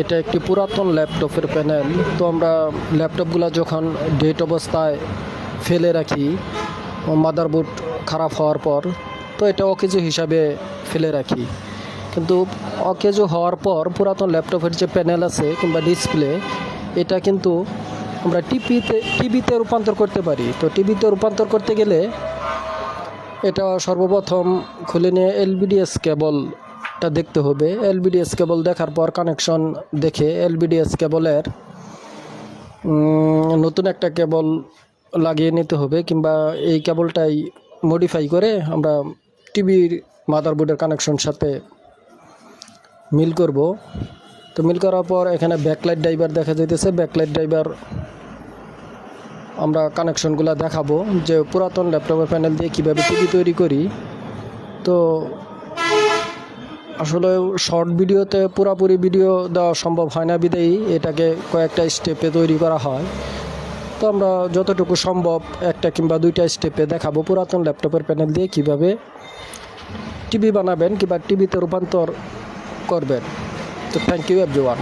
এটা একটি পুরাতন ল্যাপটপের প্যানেল। তো আমরা ল্যাপটপগুলো যখন ডেট অবস্থায় ফেলে রাখি মাদারবোর্ড খারাপ হওয়ার পর, তো এটা অকেজো হিসাবে ফেলে রাখি। কিন্তু অকেজো হওয়ার পর পুরাতন ল্যাপটপের যে প্যানেল আছে কিংবা ডিসপ্লে, এটা কিন্তু আমরা টিভিতে রূপান্তর করতে পারি। তো টিভিতে রূপান্তর করতে গেলে এটা সর্বপ্রথম খুলে নিয়ে এলবিডিএস কেবলটা দেখতে হবে। এলবিডিএস কেবল দেখার পর কানেকশন দেখে এলবিডিএস কেবলের নতুন একটা কেবল লাগিয়ে নিতে হবে, কিংবা এই কেবলটাই মডিফাই করে আমরা টিভির মাদারবোর্ডের কানেকশন সাথে মিল করব। তো মিল করার পর এখানে ব্যাকলাইট ড্রাইভার দেখা যাইতেছে। ব্যাকলাইট ড্রাইভার আমরা কানেকশনগুলো দেখাবো যে পুরাতন ল্যাপটপের প্যানেল দিয়ে কীভাবে টিভি তৈরি করি। তো আসলে শর্ট ভিডিওতে পুরাপুরি ভিডিও দেওয়া সম্ভব হয় না, বিধায় এটাকে কয়েকটা স্টেপে তৈরি করা হয়। তো আমরা যতটুকু সম্ভব একটা কিংবা দুইটা স্টেপে দেখাবো পুরাতন ল্যাপটপের প্যানেল দিয়ে কীভাবে টিভি বানাবেন কিংবা টিভিতে রূপান্তর করবেন। তো থ্যাংক ইউ এভরিওয়ান।